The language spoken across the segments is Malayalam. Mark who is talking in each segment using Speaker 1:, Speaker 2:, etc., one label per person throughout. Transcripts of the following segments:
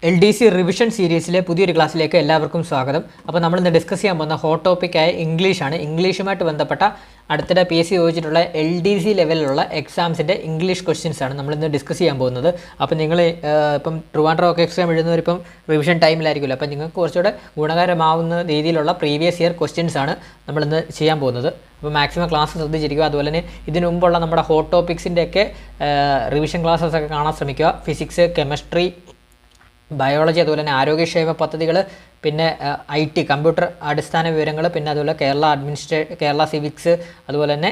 Speaker 1: LDC റിവിഷൻ സീരീസിലെ പുതിയൊരു ക്ലാസ്സിലേക്ക് എല്ലാവർക്കും സ്വാഗതം. അപ്പോൾ നമ്മൾ ഇന്ന് ഡിസ്കസ് ചെയ്യാൻ പോകുന്ന ഹോട്ട് ടോപ്പിക്കായ ഇംഗ്ലീഷാണ്. ഇംഗ്ലീഷുമായിട്ട് ബന്ധപ്പെട്ട അടുത്തിടെ PSC ചോദിച്ചിട്ടുള്ള LDC ലെവലിലുള്ള എക്സാംസിൻ്റെ ഇംഗ്ലീഷ് ക്വസ്റ്റ്യൻസ് ആണ് നമ്മളിന്ന് ഡിസ്കസ് ചെയ്യാൻ പോകുന്നത്. അപ്പോൾ നിങ്ങൾ ഇപ്പം ട്രിവാൻഡ്രം ഒക്കെ എക്സാം എഴുതുന്നവരിപ്പം റിവിഷൻ ടൈമിലായിരിക്കുമല്ലോ. അപ്പോൾ നിങ്ങൾക്ക് കുറച്ചുകൂടെ ഗുണകരമാവുന്ന രീതിയിലുള്ള പ്രീവിയസ് ഇയർ ക്വസ്റ്റ്യൻസ് ആണ് നമ്മളിന്ന് ചെയ്യാൻ പോകുന്നത്. അപ്പോൾ മാക്സിമം ക്ലാസ് ശ്രദ്ധിച്ചിരിക്കുക. അതുപോലെ തന്നെ ഇതിനു മുമ്പുള്ള നമ്മുടെ ഹോട്ട് ടോപ്പിക്സിൻ്റെയൊക്കെ റിവിഷൻ ക്ലാസ്സസ് ഒക്കെ കാണാൻ ശ്രമിക്കുക. ഫിസിക്സ്, കെമിസ്ട്രി, ബയോളജി, അതുപോലെ തന്നെ ആരോഗ്യക്ഷേമ പദ്ധതികൾ, പിന്നെ IT കമ്പ്യൂട്ടർ അടിസ്ഥാന വിവരങ്ങൾ, പിന്നെ അതുപോലെ കേരള സിവിക്സ്, അതുപോലെ തന്നെ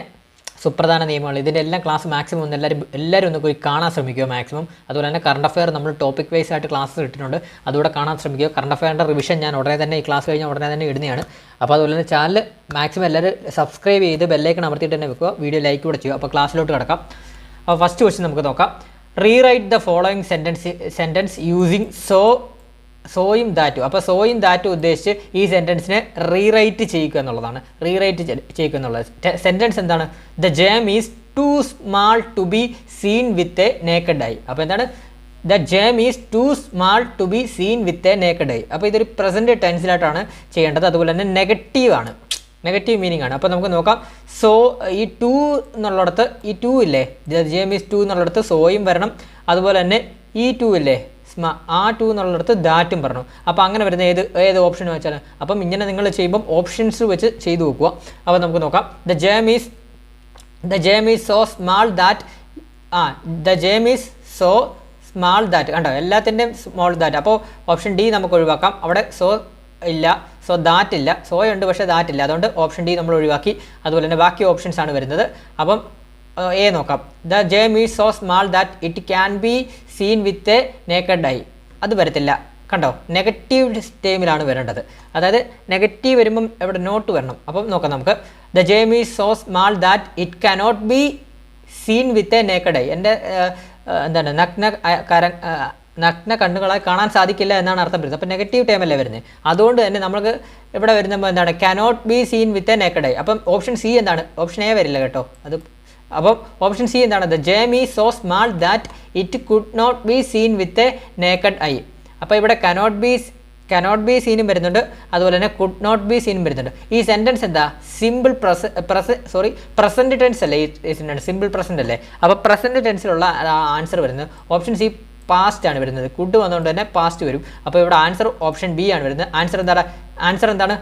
Speaker 1: സുപ്രധാന നിയമങ്ങൾ, ഇതിൻ്റെ എല്ലാം ക്ലാസ് മാക്സിമം ഒന്ന് എല്ലാവരും ഒന്ന് പോയി കാണാൻ ശ്രമിക്കുക മാക്സിമം. അതുപോലെ തന്നെ കറണ്ട് അഫെയർ നമ്മൾ ടോപ്പിക് വൈസ് ആയിട്ട് ക്ലാസ് ഇട്ടിട്ടുണ്ട്, അതുകൂടെ കാണാൻ ശ്രമിക്കുക. കറണ്ട് അഫെയറിൻ്റെ റിവിഷൻ ഞാൻ ഉടനെ തന്നെ ഈ ക്ലാസ് കഴിഞ്ഞാൽ ഉടനെ തന്നെ ഇടുന്നതാണ്. അപ്പോൾ അതുപോലെ തന്നെ ചാനൽ മാക്സിമം എല്ലാവരും സബ്സ്ക്രൈബ് ചെയ്ത് ബെല്ലൈക്കൺ അമർത്തിയിട്ട് തന്നെ വെക്കുക. വീഡിയോ ലൈക്ക് കൂടെ ചെയ്യുക. അപ്പോൾ ക്ലാസ്സിലോട്ട് കിടക്കാം. അപ്പോൾ ഫസ്റ്റ് ക്വസ്റ്റ്യൻ നമുക്ക് നോക്കാം. Rewrite the following sentence using സോയും ദാറ്റും. അപ്പോൾ സോയും ദാറ്റും ഉദ്ദേശിച്ച് ഈ സെൻറ്റൻസിനെ റീറൈറ്റ് ചെയ്യുക എന്നുള്ളതാണ്. റീറൈറ്റ് ചെയ്യുക എന്നുള്ളത് സെൻറ്റൻസ് എന്താണ്? The gem is too small to be seen with a naked eye. അപ്പോൾ എന്താണ്? The gem is too small to be seen with a naked eye. അപ്പോൾ ഇതൊരു പ്രസൻറ്റ് ടെൻസിലായിട്ടാണ് ചെയ്യേണ്ടത്. അതുപോലെ തന്നെ നെഗറ്റീവാണ്, നെഗറ്റീവ് മീനിങ് ആണ്. അപ്പോൾ നമുക്ക് നോക്കാം. സോ ഈ ടു എന്നുള്ളിടത്ത് ഈ ടു ഇല്ലേ, ജെ മീസ് ടു എന്നുള്ളിടത്ത് സോയും വരണം. അതുപോലെ തന്നെ ഈ ടു ഇല്ലേ, ആ ടു എന്നുള്ളിടത്ത് ദാറ്റും പറഞ്ഞു. അപ്പോൾ അങ്ങനെ വരുന്ന ഏത് ഓപ്ഷൻ വെച്ചാൽ, അപ്പം ഇങ്ങനെ നിങ്ങൾ ചെയ്യുമ്പം ഓപ്ഷൻസ് വെച്ച് ചെയ്തു നോക്കുക. അപ്പോൾ നമുക്ക് നോക്കാം. The gem is so small that. The gem is so small that. കണ്ടോ, എല്ലാത്തിൻ്റെയും സ്മോൾ ദാറ്റ്. അപ്പോൾ ഓപ്ഷൻ ഡി നമുക്ക് ഒഴിവാക്കാം. അവിടെ സോ ഇല്ല, സോ ദാറ്റ് ഇല്ല. സോയുണ്ട് പക്ഷേ ദാറ്റ് ഇല്ല, അതുകൊണ്ട് ഓപ്ഷൻ ഡി നമ്മൾ ഒഴിവാക്കി. അതുപോലെ തന്നെ ബാക്കി ഓപ്ഷൻസ് ആണ് വരുന്നത്. അപ്പം എ നോക്കാം. The gem is so small that it can be seen with a naked eye. അത് വരത്തില്ല. കണ്ടോ, നെഗറ്റീവ് ടൈമിലാണ് വരേണ്ടത്. അതായത് നെഗറ്റീവ് വരുമ്പം എവിടെ നോട്ട് വരണം. അപ്പം നോക്കാം നമുക്ക്. The gem is so small that it cannot be seen with a naked eye. എൻ്റെ എന്താണ് നഗ്ന കണ്ണുകളായി കാണാൻ സാധിക്കില്ല എന്നാണ് അർത്ഥം വരുന്നത്. അപ്പോൾ നെഗറ്റീവ് ടൈമല്ലേ വരുന്നത്. അതുകൊണ്ട് തന്നെ നമുക്ക് ഇവിടെ വരുമ്പോൾ എന്താണ്? Cannot be seen with a naked eye. അപ്പം ഓപ്ഷൻ സി എന്താണ്? ഓപ്ഷൻ എ വരില്ല കേട്ടോ. അത് അപ്പം ഓപ്ഷൻ സി എന്താണ്? The gem is so small that it could not be seen with a naked eye. അപ്പോൾ ഇവിടെ കനോട്ട് ബി സീനും വരുന്നുണ്ട്, അതുപോലെ തന്നെ കുഡ് നോട്ട് ബി സീനും വരുന്നുണ്ട്. ഈ സെൻറ്റൻസ് എന്താ? സിമ്പിൾ പ്രസൻറ്റ് ടെൻസ് അല്ലേ ഈ സെൻറ്റൻസ്? സിമ്പിൾ പ്രസൻറ്റ് അല്ലേ? അപ്പോൾ പ്രസൻറ്റ് ടെൻസിലുള്ള ആൻസർ വരുന്നത് ഓപ്ഷൻ സി പാസ്റ്റ് ആണ് വരുന്നത്. കുഡ് വന്നുകൊണ്ട് തന്നെ പാസ്റ്റ് വരും. അപ്പോൾ ഇവിടെ ആൻസർ ഓപ്ഷൻ ബി ആണ് വരുന്നത്. ആൻസർ എന്താണ്?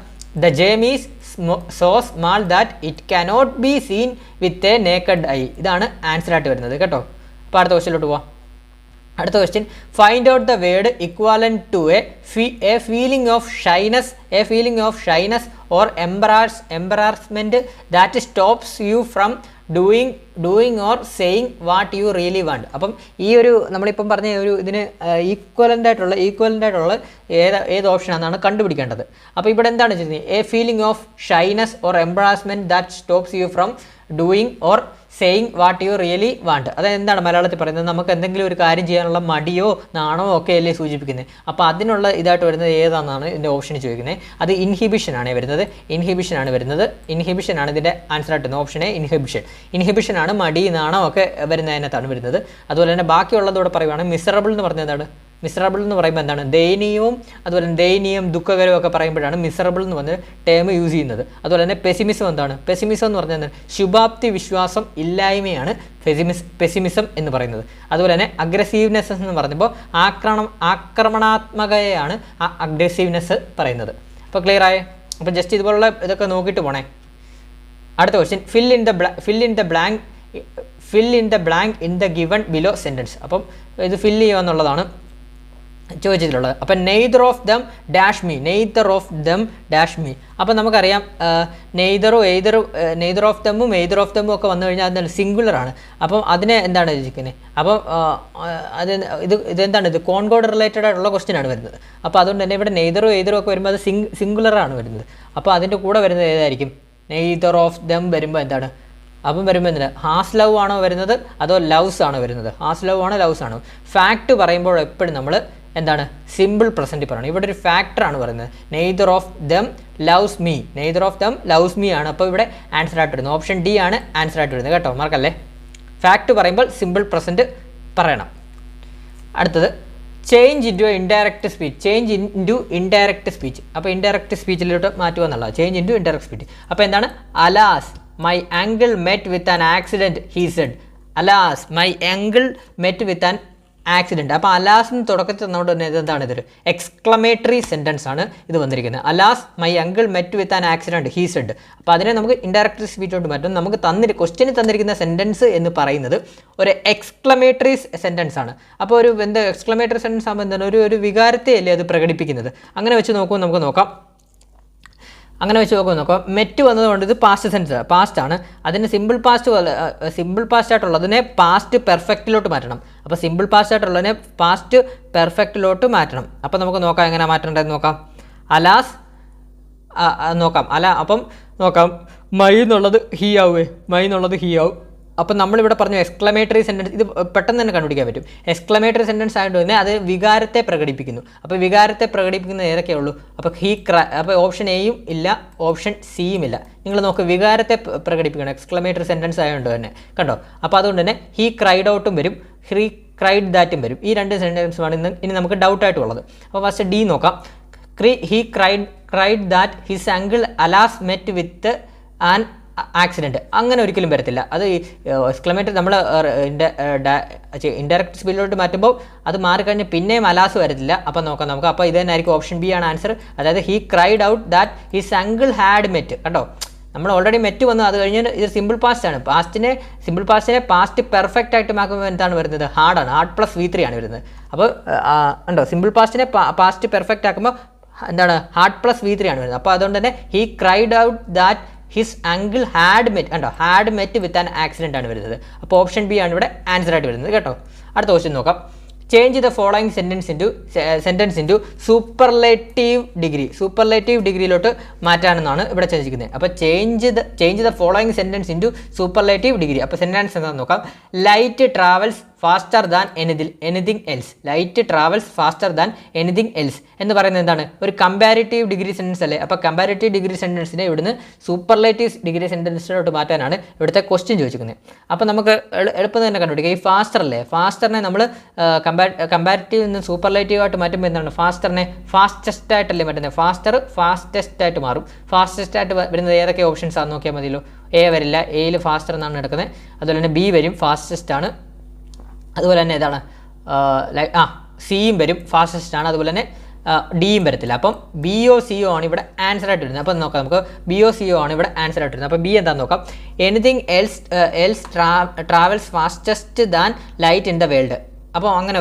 Speaker 1: The gem is so small that it cannot be seen with a naked eye. ഇതാണ് ആൻസർ ആയിട്ട് വരുന്നത് കേട്ടോ. അപ്പോൾ അടുത്ത ക്വസ്റ്റ്യനിലോട്ട് പോവാം. അടുത്ത question, find out the word equivalent to a feeling of shyness or embarrassment that stops you from doing or saying what you really want. അപ്പം ഈ ഒരു നമ്മളിപ്പം പറഞ്ഞ ഒരു ഇതിന് ഈക്വലൻ്റ് ആയിട്ടുള്ള ഏത് ഓപ്ഷനാണെന്നാണ് കണ്ടുപിടിക്കേണ്ടത്. അപ്പോൾ ഇവിടെ എന്താണ് ചെയ്യുന്നത്? A feeling of shyness or embarrassment that stops you from doing or saying what you really want. അതെന്താണ് മലയാളത്തിൽ പറയുന്നത്? നമുക്ക് എന്തെങ്കിലും ഒരു കാര്യം ചെയ്യാനുള്ള മടിയോ നാണമോ ഒക്കെ അല്ലേ സൂചിപ്പിക്കുന്നത്. അപ്പോൾ അതിനുള്ള ഇതായിട്ട് വരുന്നത് ഏതാണെന്നാണ് ഇതിൻ്റെ ഓപ്ഷൻ ചോദിക്കുന്നത്. അത് ഇൻഹിബിഷനാണ് വരുന്നത്. ഇൻഹിബിഷനാണ് ഇതിൻ്റെ ആൻസർ ആയിട്ട് വരുന്നത്. ഓപ്ഷൻ എ ഇൻഹിബിഷനാണ് മടി നാണം ഒക്കെ വരുന്നതിനകത്താണ് വരുന്നത്. അതുപോലെ തന്നെ ബാക്കിയുള്ളതോടെ പറയുവാണ് മിസറബിൾ എന്ന് പറഞ്ഞതാണ്. മിസറബിൾ എന്ന് പറയുമ്പോൾ എന്താണ്? ദയനീയവും അതുപോലെ തന്നെ ദയനീയം ദുഃഖകരവും ഒക്കെ പറയുമ്പോഴാണ് മിസറബിൾ എന്ന് പറഞ്ഞ ടേം യൂസ് ചെയ്യുന്നത്. അതുപോലെ തന്നെ പെസിമിസം എന്താണ്? പെസിമിസം എന്ന് പറഞ്ഞാൽ ശുഭാപ്തി വിശ്വാസം ഇല്ലായ്മയാണ് പെസിമിസം എന്ന് പറയുന്നത്. അതുപോലെ തന്നെ അഗ്രസീവ്നെസ് എന്ന് പറയുമ്പോൾ ആക്രമണാത്മകതയാണ് അഗ്രസീവ്നെസ് പറയുന്നത്. അപ്പോൾ ക്ലിയർ ആയേ? അപ്പോൾ ജസ്റ്റ് ഇതുപോലുള്ള ഇതൊക്കെ നോക്കിയിട്ട് പോണേ. അടുത്ത question, fill in the blank in the given below sentence. അപ്പം ഇത് ഫില്ല് ചെയ്യുക എന്നുള്ളതാണ് ചോദിച്ചിട്ടുള്ളത്. അപ്പം neither of them dash me. അപ്പം നമുക്കറിയാം നെയ്തർ ഓഫ് ദമ്മും ഒക്കെ വന്നു കഴിഞ്ഞാൽ അത് സിംഗുലറാണ്. അപ്പം അതിനെ എന്താണ് ചോദിക്കുന്നത്? അപ്പം ഇതെന്താണ്? ഇത് കോൺകോഡ് റിലേറ്റഡ് ആയിട്ടുള്ള ക്വസ്റ്റ്യൻ ആണ് വരുന്നത്. അപ്പോൾ അതുകൊണ്ട് തന്നെ ഇവിടെ നെയ്തറും ഒക്കെ വരുമ്പോൾ അത് സിംഗുലറാണ് വരുന്നത്. അപ്പോൾ അതിൻ്റെ കൂടെ വരുന്നത് ഏതായിരിക്കും? നെയ്തർ ഓഫ് ദം വരുമ്പോൾ എന്താണ്? അപ്പം വരുമ്പോൾ എന്താണ്? ഹാസ് ലവ് ആണോ വരുന്നത് അതോ ലവ്സ് ആണോ വരുന്നത്? ഹാസ് ലവ് ആണോ ലവ്സ് ആണോ? ഫാക്റ്റ് പറയുമ്പോൾ എപ്പോഴും നമ്മൾ എന്താണ്? സിമ്പിൾ പ്രസൻറ്റ് പറയണം. ഇവിടെ ഒരു ഫാക്ടറാണ് പറയുന്നത്. Neither of dum loves me ആണ്. അപ്പോൾ ഇവിടെ ആൻസർ ആയിട്ട് വരുന്നത് ഓപ്ഷൻ ഡി ആണ് ആൻസർ ആയിട്ട് വരുന്നത് കേട്ടോ. മറക്കല്ലേ. ഫാക്റ്റ് പറയുമ്പോൾ സിമ്പിൾ പ്രസൻറ്റ് പറയണം. അടുത്തത് change into indirect speech, change into indirect speech. അപ്പോൾ ഇൻഡയറക്റ്റ് സ്പീച്ചിലോട്ട് മാറ്റുക എന്നുള്ളത് ചേഞ്ച് ഇൻറ്റു ഇൻഡയറക്റ്റ് സ്പീച്ച്. അപ്പോൾ എന്താണ്? Alas my uncle met with an accident he said. Alas my uncle met with an accident. അപ്പോൾ അലാസിന് തുടക്കത്തിൽ തന്നുകൊണ്ട് തന്നെ ഇതെന്താണ്? ഇതൊരു എക്സ്ക്ലമേറ്ററി സെൻറ്റൻസ് ആണ് ഇത് വന്നിരിക്കുന്നത്. Alas my uncle met with an accident he said. അപ്പോൾ അതിനെ നമുക്ക് ഇൻഡയറക്റ്റ് സ്പീച്ചോട്ട് മാറ്റും. നമുക്ക് ക്വസ്റ്റ്യന് തന്നിരിക്കുന്ന സെൻറ്റൻസ് എന്ന് പറയുന്നത് ഒരു എക്സ്ക്ലമേറ്ററി സെൻറ്റൻസ് ആണ്. അപ്പോൾ ഒരു എന്താ എക്സ്ക്ലമേറ്ററി സെൻറ്റൻസ് ആകുമ്പോൾ എന്താണ്? ഒരു വികാരത്തെ അല്ലേ അത് പ്രകടിപ്പിക്കുന്നത്. അങ്ങനെ വെച്ച് നോക്കുമ്പോൾ നമുക്ക് നോക്കാം. മെറ്റ് വന്നതുകൊണ്ട് ഇത് പാസ്റ്റ് ആണ്. അതിന് സിമ്പിൾ പാസ്റ്റ് ആയിട്ടുള്ളതിനെ പാസ്റ്റ് പെർഫെക്റ്റിലോട്ട് മാറ്റണം. അപ്പോൾ സിമ്പിൾ പാസ്റ്റ് ആയിട്ടുള്ളതിനെ പാസ്റ്റ് പെർഫെക്റ്റിലോട്ട് മാറ്റണം. അപ്പോൾ നമുക്ക് നോക്കാം എങ്ങനെ മാറ്റേണ്ടതെന്ന് നോക്കാം. അലാസ് നോക്കാം. മൈ എന്നുള്ളത് ഹീ ആവും. അപ്പം നമ്മളിവിടെ പറഞ്ഞു എക്സ്ക്ലമേറ്ററി സെൻറ്റൻസ്, ഇത് പെട്ടെന്ന് തന്നെ കണ്ടുപിടിക്കാൻ പറ്റും. എക്സ്ക്ലമേറ്ററി സെൻറ്റൻസ് ആയതുകൊണ്ട് തന്നെ അത് വികാരത്തെ പ്രകടിപ്പിക്കുന്നു. അപ്പോൾ വികാരത്തെ പ്രകടിപ്പിക്കുന്നത് ഏതൊക്കെ ഉള്ളൂ? അപ്പോൾ ഓപ്ഷൻ എയും ഇല്ല, ഓപ്ഷൻ സിയും ഇല്ല. നിങ്ങൾ നോക്ക്, വികാരത്തെ പ്രകടിപ്പിക്കണം എക്സ്ക്ലമേറ്ററി സെൻറ്റൻസ് ആയതുകൊണ്ട് തന്നെ, കണ്ടോ? അപ്പോൾ അതുകൊണ്ട് തന്നെ ഹീ ക്രൈഡ് ഔട്ടും വരും, ഹീ ക്രൈഡ് ദാറ്റും വരും. ഈ രണ്ട് സെൻറ്റൻസുമാണ് ഇനി നമുക്ക് ഡൗട്ടായിട്ടുള്ളത്. അപ്പോൾ ഫസ്റ്റ് ഡി നോക്കാം. He cried that his uncle alas met with an accident. അങ്ങനെ ഒരിക്കലും വരത്തില്ല. അത് എക്സ്ക്ലമേറ്ററി നമ്മൾ ഇൻഡയറക്റ്റ് സ്പീഡിലോട്ട് മാറ്റുമ്പോൾ അത് മാറിക്കഴിഞ്ഞ് പിന്നെയും അലാസ് വരത്തില്ല. അപ്പോൾ നോക്കാം നമുക്ക്. അപ്പോൾ ഇത് തന്നെ ആയിരിക്കും ഓപ്ഷൻ ബി ആണ് ആൻസർ. അതായത് he cried out that his uncle had met. കണ്ടോ, നമ്മൾ ഓൾറെഡി മെറ്റ് വന്നു. അത് കഴിഞ്ഞ് ഇത് സിമ്പിൾ പാസ്റ്റ് ആണ്. സിമ്പിൾ പാസ്റ്റിനെ പാസ്റ്റ് പെർഫെക്റ്റ് ആയിട്ട് മാക്കുമ്പോൾ എന്താണ് വരുന്നത്? ഹാർഡാണ്. ഹാർഡ് പ്ലസ് V3 ആണ് വരുന്നത്. അപ്പോൾ ഉണ്ടോ, സിമ്പിൾ പാസ്റ്റിനെ പാസ്റ്റ് പെർഫെക്റ്റ് ആക്കുമ്പോൾ എന്താണ്? ഹാർഡ് പ്ലസ് V3 ആണ് വരുന്നത്. അപ്പോൾ അതുകൊണ്ട് തന്നെ he cried out that his uncle had met with an accident ആണ് വരുന്നത്. അപ്പോൾ ഓപ്ഷൻ ബി ആണ് ഇവിടെ ആൻസർ ആയിട്ട് വരുന്നത് കേട്ടോ. അടുത്ത ക്വസ്റ്റ്യൻ നോക്കാം. Change the following sentence into superlative ഡിഗ്രിയിലോട്ട് മാറ്റാനെന്നാണ് ഇവിടെ ചോദിക്കുന്നത്. അപ്പോൾ change the following sentence into superlative degree. അപ്പോൾ സെൻറ്റൻസ് എന്താണെന്ന് നോക്കാം. Light travels faster than anything else എന്ന് പറയുന്നത് എന്താണ്? ഒരു കമ്പാരിറ്റീവ് ഡിഗ്രി സെൻറ്റൻസ് അല്ലേ? അപ്പോൾ കമ്പാരിറ്റീവ് ഡിഗ്രി സെൻറ്റൻസിനെ ഇവിടുന്ന് സൂപ്പർലേറ്റീവ് ഡിഗ്രി സെൻറ്റൻസിലോട്ട് മാറ്റാനാണ് ഇവിടുത്തെ ക്വസ്റ്റ്യൻ ചോദിച്ചിരിക്കുന്നത്. അപ്പോൾ നമുക്ക് എളുപ്പം തന്നെ കണ്ടുപിടിക്കാം. ഈ ഫാസ്റ്റർ അല്ലേ, ഫാസ്റ്ററിനെ നമ്മൾ കമ്പാരിറ്റീവ് നിന്ന് സൂപ്പർലേറ്റീവ് ആയിട്ട് മാറ്റുമ്പോൾ എന്താണ്? ഫാസ്റ്ററിനെ ഫാസ്റ്റസ്റ്റ് ആയിട്ടല്ലേ മാറ്റുന്നത്. ഫാസ്റ്റസ്റ്റ് ആയിട്ട് മാറും. ഫാസ്റ്റസ്റ്റ് ആയിട്ട് വരുന്നത് ഏതൊക്കെ ഓപ്ഷൻസ് ആണെന്ന് നോക്കിയാൽ മതിയല്ലോ. എ വരില്ല, എയിൽ ഫാസ്റ്റർ എന്നാണ് എടുക്കുന്നത്. അതുപോലെ തന്നെ ബി വരും, ഫാസ്റ്റസ്റ്റ് ആണ്. അതുപോലെ തന്നെ ഏതാണ്? സിയും വരും, ഫാസ്റ്റസ്റ്റ് ആണ്. അതുപോലെ തന്നെ ഡിയും വരത്തില്ല. അപ്പം BO CO ആണ് ഇവിടെ ആൻസർ ആയിട്ട് വരുന്നത്. അപ്പം നോക്കാം നമുക്ക്. BO CO ആണ് ഇവിടെ ആൻസർ ആയിട്ട് വരുന്നത്. അപ്പോൾ ബി എന്താണെന്ന് നോക്കാം. Anything else travels fastest than light in the world. അപ്പോൾ അങ്ങനെ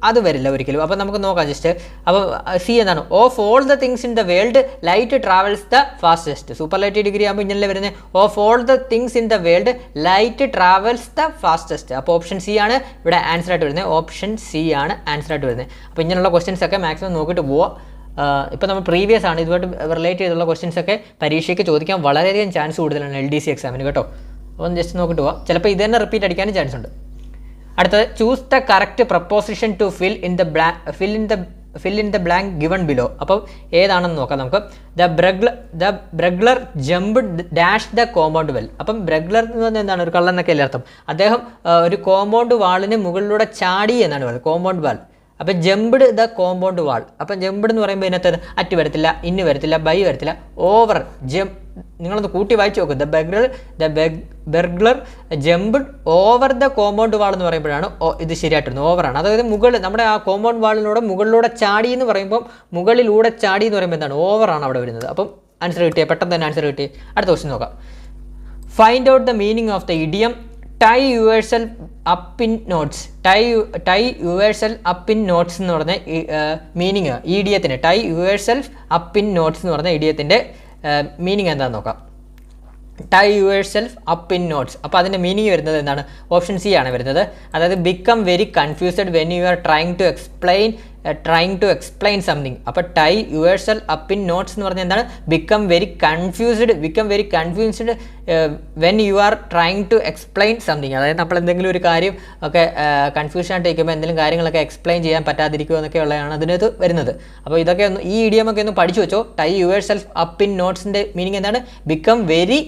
Speaker 1: അത് വരില്ല ഒരിക്കലും. അപ്പോൾ നമുക്ക് നോക്കാം ജസ്റ്റ്. അപ്പോൾ സി എന്താണ്? Of all the things in the world light travels the fastest. Superlative degree ആകുമ്പോൾ ഇങ്ങനെ വരുന്നത് of all the things in the world light travels the fastest. അപ്പോൾ ഓപ്ഷൻ സി ആണ് ഇവിടെ ആൻസർ ആയിട്ട് വരുന്നത്. ഓപ്ഷൻ സി ആണ് ആൻസർ ആയിട്ട് വരുന്നത്. അപ്പോൾ ഇങ്ങനെയുള്ള ക്വസ്റ്റ്യൻസ് ഒക്കെ മാക്സിമം നോക്കിയിട്ട് പോവുക. ഇപ്പോൾ നമ്മൾ പ്രീവിയസ് ആണ്, ഇതുമായിട്ട് റിലേറ്റ് ചെയ്തുള്ള ക്വസ്റ്റ്യൻസ് ഒക്കെ പരീക്ഷയ്ക്ക് ചോദിക്കാൻ വളരെയധികം ചാൻസ് കൂടുതലാണ് LDC എക്സാമിന് കേട്ടോ. അപ്പോൾ ജസ്റ്റ് നോക്കിയിട്ട് പോവാം. ചിലപ്പോൾ ഇത് തന്നെ റിപ്പീറ്റ് അടിക്കാനും ചാൻസ് ഉണ്ട്. അടുത്തത് choose the correct preposition to fill in the blank given below. അപ്പം ഏതാണെന്ന് നോക്കാം നമുക്ക്. The burglar jumped dash the compound well. അപ്പം ബ്രഗ്ലർ എന്ന് പറഞ്ഞാൽ എന്താണ്? ഒരു കള്ളൻ എന്നൊക്കെ അല്ലേ അർത്ഥം. അദ്ദേഹം ഒരു കോമ്പൗണ്ട് വാളിന് മുകളിലൂടെ ചാടി എന്നാണ് പറയുന്നത്. Compound wall. അപ്പം ജംപ്ഡ് ദ കോമ്പൗണ്ട് വാൾ. അപ്പം ജംപ്ഡ് എന്ന് പറയുമ്പോൾ ഇതിനകത്ത് അറ്റ് വരത്തില്ല, ഇന്ന് വരത്തില്ല, ബൈ വരത്തില്ല, ഓവർ നിങ്ങളൊന്ന് കൂട്ടി വായിച്ചു നോക്കും. Burglar jumped over the compound wall എന്ന് പറയുമ്പോഴാണ് ഇത് ശരിയായിട്ടിരുന്നത്. ഓവറാണ്. അതായത് നമ്മുടെ ആ കോമ്പൗണ്ട് വാളിലൂടെ മുകളിലൂടെ ചാടി എന്ന് പറയുമ്പോൾ മുകളിലൂടെ ചാടി എന്ന് പറയുമ്പോൾ എന്താണ്? ഓവറാണ് അവിടെ വരുന്നത്. അപ്പം ആൻസർ കിട്ടിയ പെട്ടെന്ന് തന്നെ ആൻസർ കിട്ടി. അടുത്ത ക്വസ്റ്റ്യൻ നോക്കാം. Find out the meaning of the idiom tie yourself up in knots. Tie yourself up in knots എന്ന് പറഞ്ഞ മീനിങ് ഇഡിയത്തിന് tie yourself up in knots എന്ന് പറഞ്ഞ ഇഡിയത്തിൻ്റെ മീനിങ് എന്താണെന്ന് നോക്കാം. Tie yourself up in knots. അപ്പോൾ അതിൻ്റെ മീനിങ് വരുന്നത് എന്താണ്? ഓപ്ഷൻ സി ആണ് വരുന്നത്. അതായത് become very confused when you are trying to explain something. അപ്പോൾ tie yourself up in knots എന്ന് പറഞ്ഞാൽ എന്താണ്? Become very confused when you are trying to explain something. അതായത് നമ്മൾ എന്തെങ്കിലും ഒരു കാര്യം ഒക്കെ കൺഫ്യൂഷൻ ആയിട്ട് ഇരിക്കുമ്പോൾ എന്തെങ്കിലും കാര്യങ്ങളൊക്കെ എക്സ്പ്ലെയിൻ ചെയ്യാൻ പറ്റാതിരിക്കുക എന്നൊക്കെയുള്ളതാണ് അതിനകത്ത് വരുന്നത്. അപ്പോൾ ഇതൊക്കെ ഒന്ന് ഈ ഇഡിയമൊക്കെ ഒന്ന് പഠിച്ചു വെച്ചോ. ടൈ യുവേഴ്സെൽഫ് അപ്പ് ഇൻ നോട്ട്സിൻ്റെ മീനിങ് എന്താണ്? Become very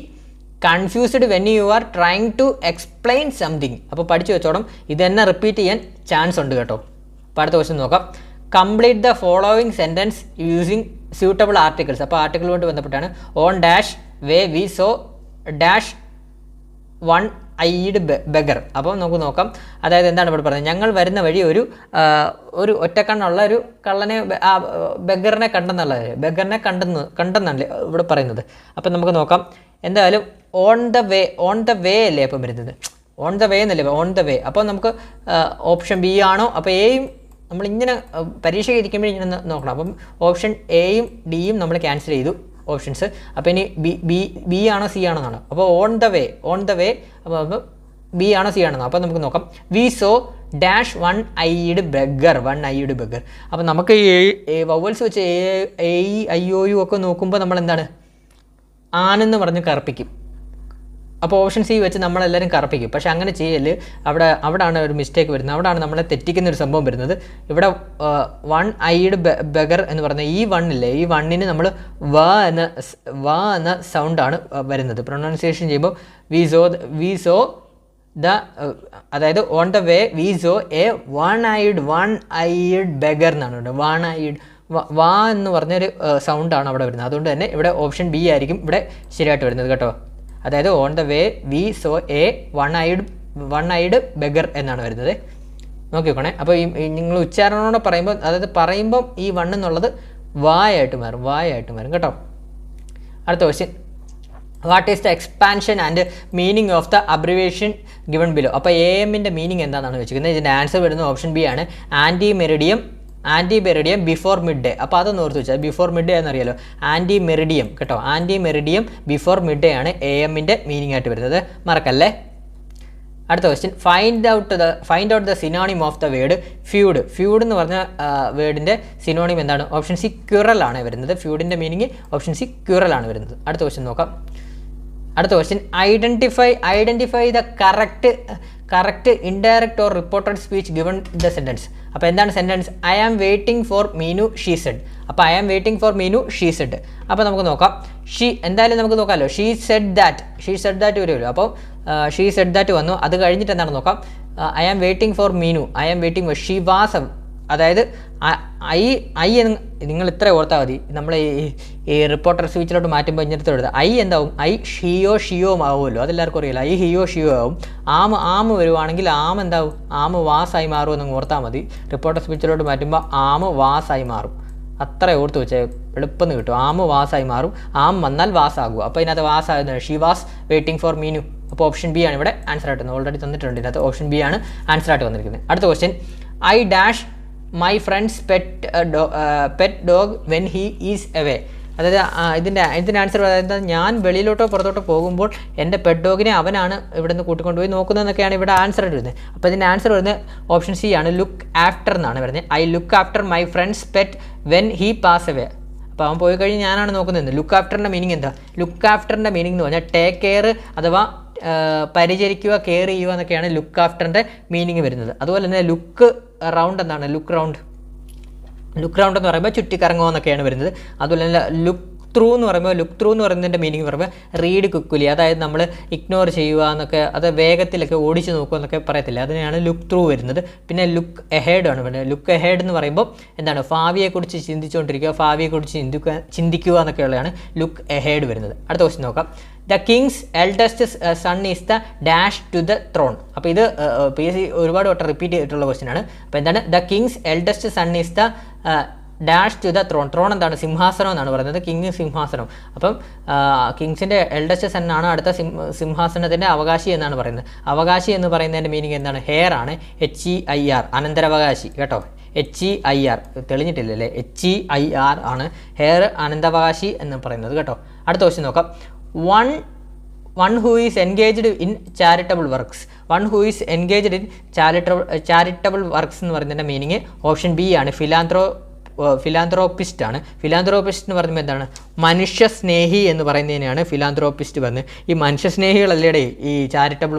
Speaker 1: confused when you are trying to explain something. അപ്പോൾ പഠിച്ചു വെച്ചോണം. ഇത് തന്നെ റിപ്പീറ്റ് ചെയ്യാൻ ചാൻസ് ഉണ്ട് കേട്ടോ. അപ്പോൾ അടുത്ത ക്വസ്റ്റ്യൻ നോക്കാം. Complete the following sentence using suitable articles. അപ്പോൾ ആർട്ടിക്കിളുമായിട്ട് ബന്ധപ്പെട്ടാണ്. On dash way we saw dash one eyed beggar. അപ്പോൾ നമുക്ക് നോക്കാം, അതായത് എന്താണ് ഇവിടെ പറയുന്നത്, ഞങ്ങൾ വരുന്ന വഴി ഒരു ഒറ്റക്കണ്ണുള്ള ഒരു കള്ളനെ ബെഗറിനെ ബെഗറിനെ കണ്ടെന്നാണ് ഇവിടെ പറയുന്നത്. അപ്പം നമുക്ക് നോക്കാം. എന്തായാലും ഓൺ ദ വേ അല്ലേ അപ്പം വരുന്നത്, ഓൺ ദ വേ എന്നല്ലേ, ഓൺ ദ വേ. അപ്പോൾ നമുക്ക് ഓപ്ഷൻ ബി ആണോ, അപ്പോൾ എയും നമ്മളിങ്ങനെ പരീക്ഷയ്ക്ക് ഇരിക്കുമ്പോൾ ഇങ്ങനെ നോക്കണം. അപ്പം ഓപ്ഷൻ എയും ഡിയും നമ്മൾ ക്യാൻസൽ ചെയ്തു ഓപ്ഷൻസ്. അപ്പോൾ ഇനി ബി ആണോ സി ആണോ എന്നാണ്. അപ്പോൾ ഓൺ ദ വേ അപ്പോൾ ബി ആണോ സി ആണോ. അപ്പോൾ നമുക്ക് നോക്കാം. We saw dash one eyed beggar. അപ്പോൾ നമുക്ക് ഈ വവൽസ് വെച്ച് A E I O U ഒക്കെ നോക്കുമ്പോൾ നമ്മൾ എന്താണ് ആണെന്ന് പറഞ്ഞ് കറുപ്പിക്കും. അപ്പോൾ ഓപ്ഷൻ സി വെച്ച് നമ്മളെല്ലാവരും കറുപ്പിക്കും. പക്ഷേ അങ്ങനെ ചെയ്യൽ അവിടെയാണ് ഒരു മിസ്റ്റേക്ക് വരുന്നത്, അവിടെയാണ് നമ്മളെ തെറ്റിക്കുന്ന ഒരു സംഭവം വരുന്നത്. ഇവിടെ വൺ ഐഡ് ബെഗർ എന്ന് പറയുന്ന ഈ വണ്ണില്ലേ, ഈ വണ്ണിന് നമ്മൾ വ എന്ന സൗണ്ടാണ് വരുന്നത്. പ്രൊനൗൺസിയേഷൻ ചെയ്യുമ്പോൾ വി സോ ദ, അതായത് on the way we so A one eyed beggar എന്നാണ്. വൺ ഐഡ് വാ എന്ന് പറഞ്ഞൊരു സൗണ്ടാണ് അവിടെ വരുന്നത്. അതുകൊണ്ട് തന്നെ ഇവിടെ ഓപ്ഷൻ ബി ആയിരിക്കും ഇവിടെ ശരിയായിട്ട് വരുന്നത് കേട്ടോ. അതായത് on the way we so A one eyed beggar എന്നാണ് വരുന്നത്. നോക്കിക്കോണേ. അപ്പോൾ ഈ നിങ്ങൾ ഉച്ചാരണോടെ പറയുമ്പോൾ, അതായത് പറയുമ്പം ഈ വൺ എന്നുള്ളത് വായായിട്ട് മാറും കേട്ടോ. അടുത്ത question. What is the expansion and meaning of the abbreviation given below. അപ്പോൾ എ എമ്മിൻ്റെ മീനിങ് എന്താണെന്നാണ് വെച്ചിരിക്കുന്നത്. ഇതിൻ്റെ ആൻസർ വരുന്നത് ഓപ്ഷൻ ബി ആണ്. Ante meridiem before mid day. അപ്പോൾ അതൊന്ന് ഓർത്ത് വെച്ചാൽ ബിഫോർ മിഡ് ഡേ എന്നറിയാലോ, ആൻറ്റി മെറിഡിയം കേട്ടോ. Ante meridiem before mid day ആണ് എ എമ്മിൻ്റെ മീനിങ് ആയിട്ട് വരുന്നത്, മറക്കല്ലേ. അടുത്ത question. Find out the synonym of the word feud. Feud എന്ന് പറഞ്ഞ വേർഡിൻ്റെ സിനോണിം എന്താണ്? ഓപ്ഷൻ സി ക്യുറൽ ആണ് വരുന്നത്. ഫ്യൂഡിൻ്റെ മീനിങ് ഓപ്ഷൻ സി ക്യുറൽ ആണ് വരുന്നത്. അടുത്ത ക്വസ്റ്റ്യൻ നോക്കാം. അടുത്ത question. Identify the correct indirect or reported speech given the sentence. അപ്പോൾ എന്താണ് sentence? I am waiting for Meenu she said. അപ്പോൾ I am waiting for Meenu she said. അപ്പോൾ നമുക്ക് നോക്കാം. എന്തായാലും നമുക്ക് നോക്കാമല്ലോ. ഷീ സെഡ് ദാറ്റ് വരുമല്ലോ. അപ്പോൾ ഷീ സെഡ് ദാറ്റ് വന്നു. അത് കഴിഞ്ഞിട്ട് എന്താണ് നോക്കാം. I am waiting for Meenu, I am waiting for she was. അതായത് ഐ എന്ന് നിങ്ങൾ ഇത്ര ഓർത്താൽ മതി. നമ്മൾ ഈ റിപ്പോർട്ടർ സ്പീച്ചിലോട്ട് മാറ്റുമ്പോൾ ഇങ്ങനത്തെ എഴുതുക. ഐ എന്താവും? ഐ ഷിയോ ആവുമല്ലോ, അതെല്ലാവർക്കും അറിയില്ല. ഐ ഷിയോ ആവും. ആമ് വരുവാണെങ്കിൽ എന്താവും? വാസായി മാറുമെന്ന് ഓർത്താൽ മതി. റിപ്പോർട്ടർ സ്പീച്ചിലോട്ട് മാറ്റുമ്പോൾ വാസായി മാറും. അത്ര ഓർത്ത് വെച്ചാൽ എളുപ്പം കിട്ടും. വാസായി മാറും. വന്നാൽ വാസാകും. അപ്പോൾ ഇതിനകത്ത് വാസാകുന്നത് she was waiting for Meenu. അപ്പോൾ ഓപ്ഷൻ ബി ആണ് ഇവിടെ ആൻസർ ആയിട്ട് വന്നത്. ഓൾറെഡി തന്നിട്ടുണ്ട് ഇതിനകത്ത്. ഓപ്ഷൻ ബി ആണ് ആൻസർ ആയിട്ട് വന്നിരിക്കുന്നത്. അടുത്ത question. I dash my friends pet dog when he is away. അതായത് ഇതിൻ്റെ ആൻസർ അതായത് ഞാൻ വെളിയിലോട്ടോ പുറത്തോട്ടോ പോകുമ്പോൾ എൻ്റെ പെറ്റ് ഡോഗിനെ അവനാണ് ഇവിടെ നിന്ന് കൂട്ടിക്കൊണ്ടുപോയി നോക്കുന്നതെന്നൊക്കെയാണ് ഇവിടെ ആൻസർ വരുന്നത്. അപ്പോൾ ഇതിൻ്റെ ആൻസർ വരുന്നത് ഓപ്ഷൻ സി ആണ്. ലുക്ക് ആഫ്റ്റർ എന്നാണ് വരുന്നത്. I look after my friends pet when he pass away. അപ്പോൾ അവൻ പോയി കഴിഞ്ഞ് ഞാനാണ് നോക്കുന്നത്. ലുക്ക് ആഫ്റ്ററിൻ്റെ മീനിങ് എന്താ? ലുക്ക് ആഫ്റ്ററിൻ്റെ മീനിങ് എന്ന് പറഞ്ഞാൽ ടേക്ക് കെയർ അഥവാ പരിചരിക്കുക, കെയർ ചെയ്യുക എന്നൊക്കെയാണ് ലുക്ക് ആഫ്റ്ററിൻ്റെ മീനിങ് വരുന്നത്. അതുപോലെ തന്നെ ലുക്ക് റൗണ്ട് എന്താണ്? ലുക്ക് റൗണ്ട് എന്ന് പറയുമ്പോൾ ചുറ്റിക്കറങ്ങുക എന്നൊക്കെയാണ് വരുന്നത്. അതുപോലെ തന്നെ ലുക്ക് ത്രൂ എന്ന് പറയുന്നതിൻ്റെ മീനിങ് പറയുമ്പോൾ റീഡ് ക്വിക്ക്ലി, അതായത് നമ്മൾ ഇഗ്നോർ ചെയ്യുക എന്നൊക്കെ, അത് വേഗത്തിലൊക്കെ ഓടിച്ച് നോക്കുക എന്നൊക്കെ പറയത്തില്ല, അതിനെയാണ് ലുക്ക് ത്രൂ വരുന്നത്. പിന്നെ ലുക്ക് എഹെഡ് ആണ് വരുന്നത്. ലുക്ക് എഹെഡ് എന്ന് പറയുമ്പോൾ എന്താണ്? ഭാവിയെക്കുറിച്ച് ചിന്തിച്ചുകൊണ്ടിരിക്കുക, ഭാവിയെക്കുറിച്ച് ചിന്തിക്കുക എന്നൊക്കെയുള്ളതാണ് ലുക്ക് എഹെഡ് വരുന്നത്. അടുത്ത ക്വസ്റ്റ്യൻ നോക്കാം. The king's eldest son is the dash to the throne. അപ്പോൾ ഇത് PSC ഒരുപാട് വട്ടം റിപ്പീറ്റ് ചെയ്തിട്ടുള്ള ക്വസ്റ്റ്യൻ ആണ്. അപ്പോൾ എന്താണ്? The king's eldest son is the dash to the throne. Throne എന്താണ്? സിംഹാസനം എന്നാണ് പറയുന്നത്. കിങ് സിംഹാസനം. അപ്പം കിങ്സിൻ്റെ എൽഡസ്റ്റ് സൺ ആണ് അടുത്ത സിംഹാസനത്തിൻ്റെ അവകാശി എന്നാണ് പറയുന്നത്. അവകാശി എന്ന് പറയുന്നതിൻ്റെ മീനിങ് എന്താണ്? ഹെയർ ആണ്. HEIR, അനന്തരാവകാശി കേട്ടോ. HEIR തെളിഞ്ഞിട്ടില്ലല്ലേ? HEIR ആണ് ഹെയർ, അനന്തരാവകാശി എന്ന് പറയുന്നത് കേട്ടോ. അടുത്ത ക്വസ്റ്റ്യൻ നോക്കാം. One who is engaged in charitable works. One who is engaged in charitable works എന്ന് പറയുന്നതിൻ്റെ മീനിങ് ഓപ്ഷൻ ബി ആണ്. ഫിലാന്ത്രോപ്പിസ്റ്റ് ആണ്. ഫിലാന്ത്രോപ്പിസ്റ്റ് എന്ന് പറയുമ്പോൾ എന്താണ്? മനുഷ്യസ്നേഹി എന്ന് പറയുന്നതിനാണ് ഫിലാന്ത്രോപ്പിസ്റ്റ് പറഞ്ഞത്. ഈ മനുഷ്യസ്നേഹികളല്ലേ ഈ ചാരിറ്റബിൾ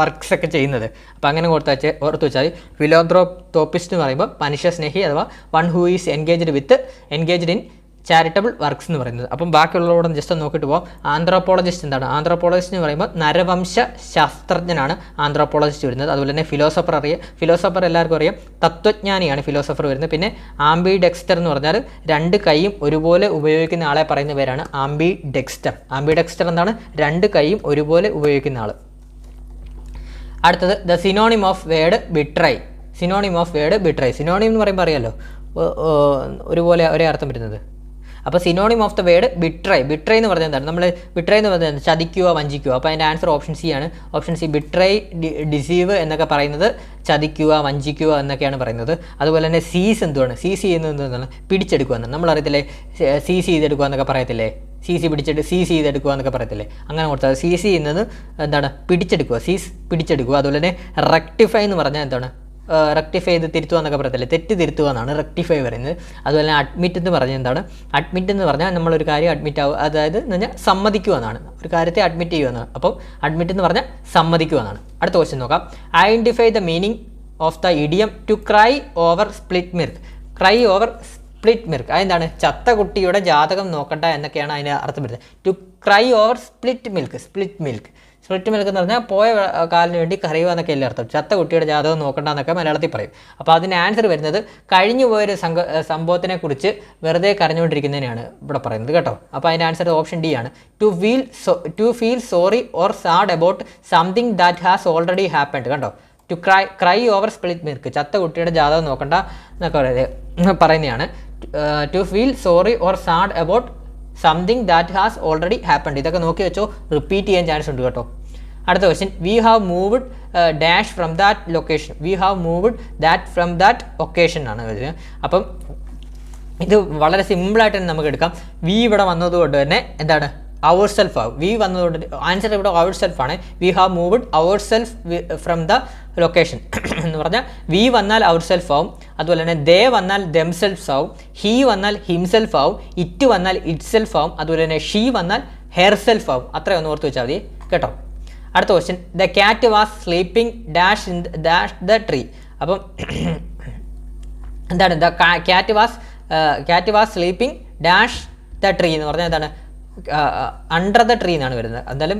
Speaker 1: വർക്ക്സ് ഒക്കെ ചെയ്യുന്നത്. അപ്പോൾ അങ്ങനെ ഓർത്ത് വെച്ചാൽ ഫിലാന്ത്രോപ്പിസ്റ്റ് എന്ന് പറയുമ്പോൾ മനുഷ്യസ്നേഹി അഥവാ one who is engaged in charitable works എന്ന് പറയുന്നത്. അപ്പം ബാക്കിയുള്ളവരോട് ജസ്റ്റ് ഒന്ന് നോക്കിയിട്ട് പോകാം. ആന്ത്രോപോളജിസ്റ്റ് എന്താണ്? ആന്ത്രോപോളജിസ്റ്റ് എന്ന് പറയുമ്പോൾ നരവംശ ശാസ്ത്രജ്ഞനാണ് ആന്ത്രോപോളജിസ്റ്റ് വരുന്നത്. അതുപോലെ തന്നെ ഫിലോസഫർ ഫിലോസഫർ എല്ലാവർക്കും അറിയാം, തത്വജ്ഞാനിയാണ് ഫിലോസഫർ വരുന്നത്. പിന്നെ ആംബി ഡെക്സ്റ്റർ എന്ന് പറഞ്ഞാൽ രണ്ട് കൈയും ഒരുപോലെ ഉപയോഗിക്കുന്ന ആളെ പറയുന്ന പേരാണ് ആംബി ഡെക്സ്റ്റർ. ആംബി ഡെക്സ്റ്റർ എന്താണ്? രണ്ട് കൈയും ഒരുപോലെ ഉപയോഗിക്കുന്ന ആൾ. അടുത്തത് the synonym of word betray. Synonym of word betray. Synonym എന്ന് പറയുമ്പോൾ അറിയാമല്ലോ, ഒരുപോലെ ഒരേ അർത്ഥം വരുന്നത്. അപ്പോൾ synonym of the word betray. Betray എന്ന് പറഞ്ഞാൽ എന്താണ്? നമ്മൾ ബിട്രൈ എന്ന് പറഞ്ഞാൽ ചതിക്കുക, വഞ്ചിക്കുക. അപ്പോൾ അതിൻ്റെ ആൻസർ ഓപ്ഷൻ സി ആണ്. Option C. ബിട്രൈ, ഡിസീവ് എന്നൊക്കെ പറയുന്നത് ചതിക്കുക, വഞ്ചിക്കുക എന്നൊക്കെയാണ് പറയുന്നത്. അതുപോലെ തന്നെ സീസ് എന്തുവാണ്? സീസ് ചെയ്യുന്നത് എന്താണ്? പിടിച്ചെടുക്കുക എന്നാണ്. നമ്മളറിയത്തില്ലേ സീസ് ചെയ്തെടുക്കുക എന്നൊക്കെ പറയത്തില്ലേ? സീസ് ചെയ്തെടുക്കുക എന്നൊക്കെ പറയത്തില്ലേ? അങ്ങനെ കൊടുത്താൽ സീസ് ചെയ്യുന്നത് എന്താണ്? പിടിച്ചെടുക്കുക. സീസ് പിടിച്ചെടുക്കുക. അതുപോലെ തന്നെ റെക്ടിഫൈ എന്ന് പറഞ്ഞാൽ എന്താണ്? റെക്ടിഫൈ ചെയ്ത് തിരുത്തുക എന്നൊക്കെ പറയത്തില്ലേ? തെറ്റ് തിരുത്തുക എന്നാണ് റെക്ടിഫൈ പറയുന്നത്. അതുപോലെ തന്നെ അഡ്മിറ്റ് എന്ന് പറഞ്ഞാൽ എന്താണ്? അഡ്മിറ്റ് എന്ന് പറഞ്ഞാൽ നമ്മളൊരു കാര്യം അഡ്മിറ്റ് ആവുക, അതായത് എന്ന് പറഞ്ഞാൽ സമ്മതിക്കുക എന്നാണ്. ഒരു കാര്യത്തെ അഡ്മിറ്റ് ചെയ്യുക എന്നാണ്. അപ്പോൾ അഡ്മിറ്റ് എന്ന് പറഞ്ഞാൽ സമ്മതിക്കുക എന്നാണ്. അടുത്ത ക്വസ്റ്റ്യൻ നോക്കാം. Identify the meaning of the idiom to cry over split milk. Cry over split milk അതെന്താണ്? ചത്ത കുട്ടിയുടെ ജാതകം നോക്കണ്ട എന്നൊക്കെയാണ് അതിൻ്റെ അർത്ഥം വരുന്നത്. To cry over split milk. Split milk എന്ന് പറഞ്ഞാൽ പോയ കാലിന് വേണ്ടി കരയുക എന്നൊക്കെ അല്ലേ അർത്ഥം. ചത്ത കുട്ടിയുടെ ജാതകം നോക്കണ്ട എന്നൊക്കെ മലയാളത്തിൽ പറയും. അപ്പോൾ അതിന് ആൻസർ വരുന്നത് കഴിഞ്ഞു പോയൊരു സംഭവത്തിനെ കുറിച്ച് വെറുതെ കരഞ്ഞുകൊണ്ടിരിക്കുന്നതിനാണ് ഇവിടെ പറയുന്നത് കേട്ടോ. അപ്പോൾ അതിൻ്റെ ആൻസർ ഓപ്ഷൻ ഡി ആണ്. To feel sorry or sad about something that has already happened. കണ്ടോ? To cry over split milk. ചത്ത കുട്ടിയുടെ ജാതകം നോക്കണ്ട എന്നൊക്കെ പറയുന്നതാണ്. To feel sorry or sad about something that has already happened. ഇതൊക്കെ നോക്കി വെച്ചോ, റിപ്പീറ്റ് ചെയ്യാൻ ചാൻസ് ഉണ്ട് കേട്ടോ. അടുത്ത question. We have moved dash from that location. We have moved that from that occasion ആണ് വരുന്നത്. അപ്പം ഇത് വളരെ സിമ്പിളായിട്ട് തന്നെ നമുക്ക് എടുക്കാം. വി ഇവിടെ വന്നതുകൊണ്ട് തന്നെ എന്താണ്? അവർ സെൽഫ് ആവും. വി വന്നതുകൊണ്ട് ആൻസർ ഇവിടെ അവർ സെൽഫ് ആണ്. We have moved ourselves from the location എന്ന് പറഞ്ഞാൽ വി വന്നാൽ അവർ സെൽഫ് ആവും. അതുപോലെ തന്നെ ദേ വന്നാൽ ദെം സെൽഫ്സ് ആവും. ഹി വന്നാൽ ഹിംസെൽഫ് ആവും. ഇറ്റ് വന്നാൽ ഇറ്റ് സെൽഫ് ആവും. അതുപോലെ തന്നെ ഷീ വന്നാൽ ഹെയർ സെൽഫ് ആവും. അത്രയും ഒന്ന് ഓർത്ത് വെച്ചാൽ മതി കേട്ടോ. അടുത്ത question. The cat was sleeping dash in dash the tree. അപ്പം എന്താണ്? The cat was sleeping dash the tree എന്ന് പറഞ്ഞാൽ എന്താണ്? അണ്ടർ ദ ട്രീ എന്നാണ് വരുന്നത്. എന്തായാലും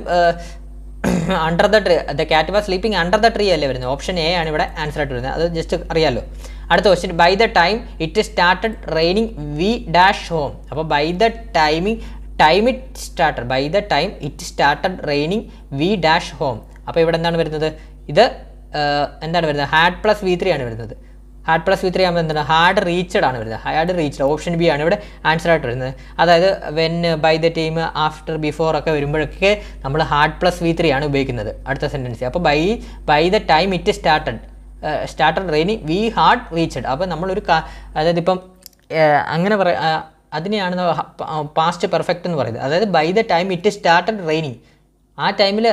Speaker 1: under the tree. The cat was sleeping under the tree അല്ലേ വരുന്നത്. ഓപ്ഷൻ എ ആണ് ഇവിടെ ആൻസർ ആയിട്ട് വരുന്നത്. അത് ജസ്റ്റ് അറിയാമല്ലോ. അടുത്ത question. By the time it started raining we dash home. അപ്പോൾ by the time it started raining we dash home. അപ്പോൾ ഇവിടെ എന്താണ് വരുന്നത്? ഇത് എന്താണ് വരുന്നത്? ഹാഡ് പ്ലസ് V3 ആണ് വരുന്നത്. ഹാഡ് പ്ലസ് V3 ആകുമ്പോൾ എന്താണ്? ഹാഡ് റീച്ചഡ് ആണ് വരുന്നത്. ഹാഡ് റീച്ചഡ് ഓപ്ഷൻ ബി ആണ് ഇവിടെ ആൻസർ ആയിട്ട് വരുന്നത്. അതായത് when, by the time, after, before ഒക്കെ വരുമ്പോഴൊക്കെ നമ്മൾ ഹാഡ് പ്ലസ് V3 ആണ് ഉപയോഗിക്കുന്നത് അടുത്ത സെൻറ്റൻസ്. അപ്പോൾ by the time it started raining we had reached. അപ്പോൾ നമ്മളൊരു അതായത് ഇപ്പം അങ്ങനെ അതിനെയാണ് പാസ്റ്റ് പെർഫെക്റ്റ് എന്ന് പറയുന്നത്. അതായത് by the time it started raining, ആ ടൈമിൽ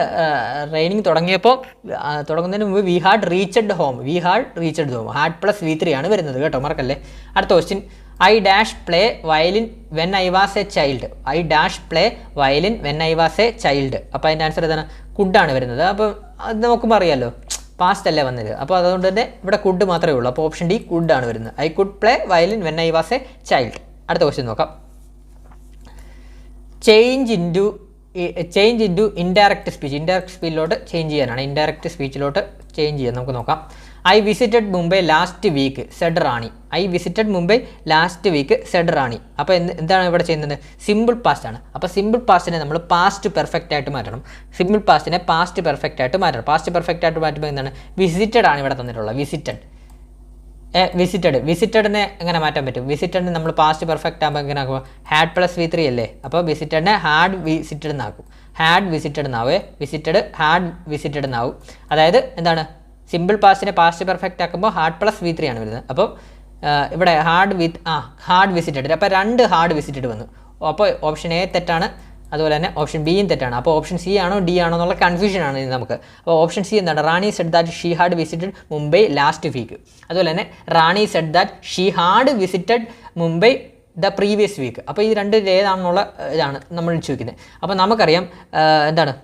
Speaker 1: റെയിനിങ് തുടങ്ങുന്നതിന് മുമ്പ് we had reached home. Had plus V3 ആണ് വരുന്നത് കേട്ടോ, മറക്കല്ലേ. അടുത്ത question. I dash play violin when I was a child. അപ്പോൾ അതിൻ്റെ ആൻസർ ഏതാണ്? കുഡാണ് വരുന്നത്. അപ്പോൾ അത് നോക്കുമ്പോൾ അറിയാമല്ലോ, പാസ്റ്റ് അല്ലേ വന്നത്. അപ്പോൾ അതുകൊണ്ട് തന്നെ ഇവിടെ കുഡ് മാത്രമേ ഉള്ളൂ. അപ്പോൾ ഓപ്ഷൻ ഡി കുഡാണ് വരുന്നത്. I could play violin when I was a child. അടുത്ത ക്വസ്റ്റ്യൻ നോക്കാം. ചേഞ്ച് ഇൻറ്റു ഇൻഡയറക്റ്റ് സ്പീച്ചിലോട്ട് ചേഞ്ച് ചെയ്യാനാണ്. ഇൻഡയറക്റ്റ് സ്പീച്ചിലോട്ട് ചേഞ്ച് ചെയ്യാൻ നമുക്ക് നോക്കാം. I visited Mumbai last week said Rani. അപ്പോൾ എന്താണ് ഇവിടെ ചെയ്യുന്നത്? സിമ്പിൾ പാസ്റ്റ് ആണ്. അപ്പോൾ സിമ്പിൾ പാസ്റ്റിനെ നമ്മൾ പാസ്റ്റ് പെർഫെക്റ്റ് ആയിട്ട് മാറ്റണം. പാസ്റ്റ് പെർഫെക്റ്റ് ആയിട്ട് മാറ്റുമ്പോൾ എന്താണ്? വിസിറ്റഡ് ആണ് ഇവിടെ തന്നിട്ടുള്ളത്. വിസിറ്റഡിനെ എങ്ങനെ മാറ്റാൻ പറ്റും? വിസിറ്റഡിനെ നമ്മൾ പാസ്റ്റ് പെർഫെക്റ്റ് ആകുമ്പോൾ എങ്ങനെ ആക്കുക? ഹാഡ് പ്ലസ് V3 അല്ലേ. അപ്പോൾ വിസിറ്റഡിനെ ഹാഡ് വിസിറ്റഡ് എന്നാക്കും. ഹാഡ് വിസിറ്റഡ് എന്നാവും. അതായത് എന്താണ്? സിമ്പിൾ പാസ്റ്റിനെ പാസ്റ്റ് പെർഫെക്റ്റ് ആക്കുമ്പോൾ ഹാഡ് പ്ലസ് V3 ആണ് വരുന്നത്. അപ്പോൾ ഇവിടെ ഹാഡ് വിസിറ്റഡ്. അപ്പോൾ 2 ഹാഡ് വിസിറ്റഡ് വന്നു. അപ്പോൾ ഓപ്ഷൻ എ തെറ്റാണ്, അതുപോലെ തന്നെ ഓപ്ഷൻ ബിയും തെറ്റാണ്. അപ്പോൾ ഓപ്ഷൻ സി ആണോ ഡി ആണോ എന്നുള്ള കൺഫ്യൂഷനാണ് ഇത് നമുക്ക്. അപ്പോൾ ഓപ്ഷൻ സി എന്താണ്? Rani said that she had visited Mumbai last week. അതുപോലെ തന്നെ Rani said that she had visited Mumbai the previous week. അപ്പോൾ ഈ രണ്ട് ഏതാണെന്നുള്ള ഇതാണ് നമ്മൾ ചോദിക്കുന്നത്. അപ്പോൾ നമുക്കറിയാം എന്താണ്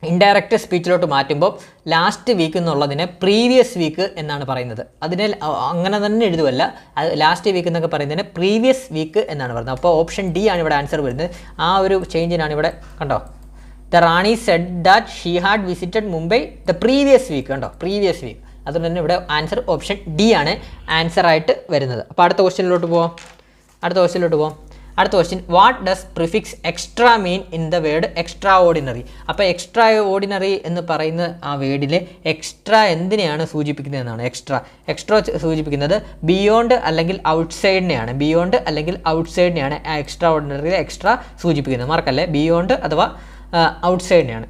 Speaker 1: ഇൻഡയറക്റ്റ് സ്പീച്ചിലോട്ട് മാറ്റുമ്പോൾ ലാസ്റ്റ് വീക്ക് എന്നുള്ളതിനെ പ്രീവിയസ് വീക്ക് എന്നാണ് പറയുന്നത്. അതിനെ അങ്ങനെ തന്നെ എഴുതുമല്ല, അത് ലാസ്റ്റ് വീക്ക് എന്നൊക്കെ പറയുന്നതിന് പ്രീവിയസ് വീക്ക് എന്നാണ് പറയുന്നത്. അപ്പോൾ ഓപ്ഷൻ ഡി ആണ് ഇവിടെ ആൻസർ വരുന്നത്. ആ ഒരു ചേഞ്ചിനാണ് ഇവിടെ കണ്ടോ, the Rani said that she had visited Mumbai the previous week. കണ്ടോ, പ്രീവിയസ് വീക്ക്. അതുകൊണ്ട് തന്നെ ഇവിടെ ആൻസർ ഓപ്ഷൻ ഡി ആണ് ആൻസർ ആയിട്ട് വരുന്നത്. അപ്പോൾ അടുത്ത ക്വസ്റ്റ്യനിലോട്ട് പോവാം. അടുത്ത question, what does prefix extra mean in the word extra ordinary? അപ്പോൾ എക്സ്ട്രാ ഓർഡിനറി എന്ന് പറയുന്ന ആ വേർഡിൽ എക്സ്ട്രാ എന്തിനെയാണ് സൂചിപ്പിക്കുന്നതെന്നാണ്. എക്സ്ട്രാ സൂചിപ്പിക്കുന്നത് ബിയോണ്ട് അല്ലെങ്കിൽ ഔട്ട്സൈഡിനെയാണ്. ആ എക്സ്ട്രാ ഓർഡിനറി എക്സ്ട്രാ സൂചിപ്പിക്കുന്നത്. മാർക്കല്ലേ, ബിയോണ്ട് അഥവാ ഔട്ട്സൈഡിനെയാണ്.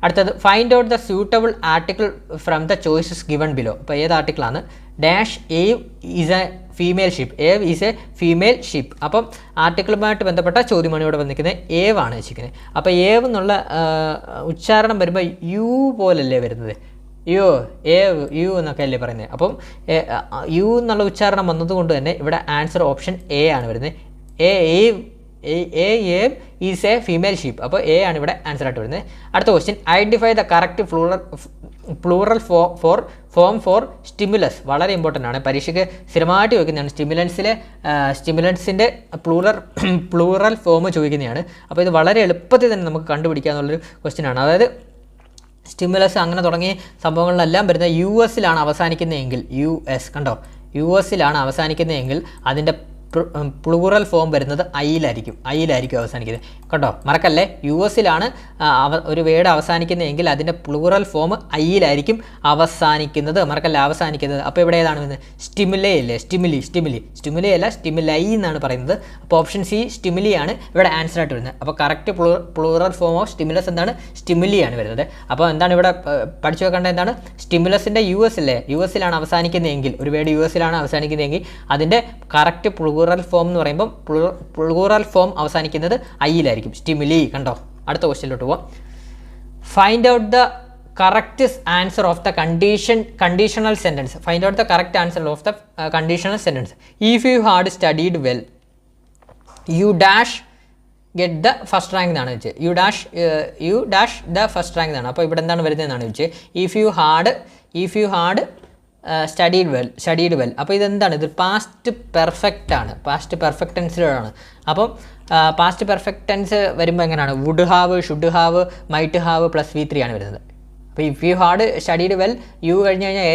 Speaker 1: അടുത്തത്, find out the suitable article from the choices given below. അപ്പോൾ ഏത് ആർട്ടിക്കിളാണ്? Dash ewe is a female ship. Ewe is a female ship. അപ്പം ആർട്ടിക്കിളുമായിട്ട് ബന്ധപ്പെട്ട ചോദ്യമാണ് ഇവിടെ വന്നിരിക്കുന്നത്. ഏവ് ആണ് വെച്ചിരിക്കുന്നത്. അപ്പോൾ ഏവ് എന്നുള്ള ഉച്ചാരണം വരുമ്പോൾ യു പോലല്ലേ വരുന്നത്. യു എന്നൊക്കെ അല്ലേ പറയുന്നത്. അപ്പം യു എന്നുള്ള ഉച്ചാരണം വന്നതുകൊണ്ട് തന്നെ ഇവിടെ ആൻസർ ഓപ്ഷൻ എ ആണ് വരുന്നത്. Ewe is a female sheep. അപ്പോൾ എ ആണ് ഇവിടെ ആൻസർ ആയിട്ട് വരുന്നത്. അടുത്ത question, identify the correct plural form for stimulus. വളരെ ഇമ്പോർട്ടൻ്റ് ആണ്, പരീക്ഷയ്ക്ക് സ്ഥിരമായിട്ട് ചോദിക്കുന്നതാണ്. സ്റ്റിമുലൻസിൻ്റെ പ്ലൂറൽ ഫോം ചോദിക്കുന്നതാണ്. അപ്പോൾ ഇത് വളരെ എളുപ്പത്തിൽ തന്നെ നമുക്ക് കണ്ടുപിടിക്കാമെന്നുള്ളൊരു ക്വസ്റ്റ്യൻ ആണ്. അതായത് സ്റ്റിമുലസ് അങ്ങനെ തുടങ്ങിയ സംഭവങ്ങളിലെല്ലാം വരുന്ന യു എസിലാണ് അവസാനിക്കുന്നതെങ്കിൽ, യു എസിലാണ് അവസാനിക്കുന്നതെങ്കിൽ അതിൻ്റെ പ്ലൂറൽ ഫോം വരുന്നത് ഐയിലായിരിക്കും അവസാനിക്കുന്നത്. കേട്ടോ, മറക്കല്ലേ, യു എസിലാണ് ഒരു വേർഡ് അവസാനിക്കുന്നതെങ്കിൽ അതിൻ്റെ പ്ലൂറൽ ഫോം ഐയിലായിരിക്കും അവസാനിക്കുന്നത്. അവസാനിക്കുന്നത്. അപ്പോൾ ഇവിടെ ഏതാണ് വരുന്നത്? സ്റ്റിമുലൈ അല്ലേ, സ്റ്റിമുലി അല്ല, സ്റ്റിമുലൈ എന്നാണ് പറയുന്നത്. അപ്പോൾ ഓപ്ഷൻ സി സ്റ്റിമുലി ആണ് ഇവിടെ ആൻസർ ആയിട്ട് വരുന്നത്. അപ്പോൾ correct plural form of stimulus എന്താണ്? സ്റ്റിമുലി ആണ് വരുന്നത്. അപ്പോൾ എന്താണ് ഇവിടെ പഠിച്ചു വെക്കേണ്ടത്? എന്താണ്? സ്റ്റിമുലസിൻ്റെ യു എസിലാണ് അവസാനിക്കുന്നതെങ്കിൽ, ഒരു വേർഡ് യു എസിലാണ് അവസാനിക്കുന്നതെങ്കിൽ അതിൻ്റെ കറക്റ്റ് പ്ലൂറൽ ഫോം എന്ന് പറയുമ്പോൾ പ്ലൂറൽ ഫോം അവസാനിക്കുന്നത് ഐയിലായിരിക്കും, സ്റ്റിമുലി. കണ്ടോ, അടുത്ത ക്വസ്റ്റ്യനിലോട്ട് പോവാം. Find out the correct answer of the conditional sentence. If you had studied well you dash get the first rank എന്നാണ് വെച്ചത്. You dash the first rank എന്നാണ്. അപ്പോൾ ഇവിടെ എന്താണ് വരുന്നതെന്നാണ് വെച്ചത്. If you had studied well. അപ്പോൾ ഇതെന്താണ്? ഇത് പാസ്റ്റ് പെർഫെക്റ്റ് ടെൻസിലാണ്. അപ്പം പാസ്റ്റ് പെർഫെക്റ്റ് ടെൻസ് വരുമ്പോൾ എങ്ങനെയാണ്? Would have, should have, might have plus V3 ആണ് വരുന്നത്. അപ്പോൾ if you had studied well you കഴിഞ്ഞ് കഴിഞ്ഞാൽ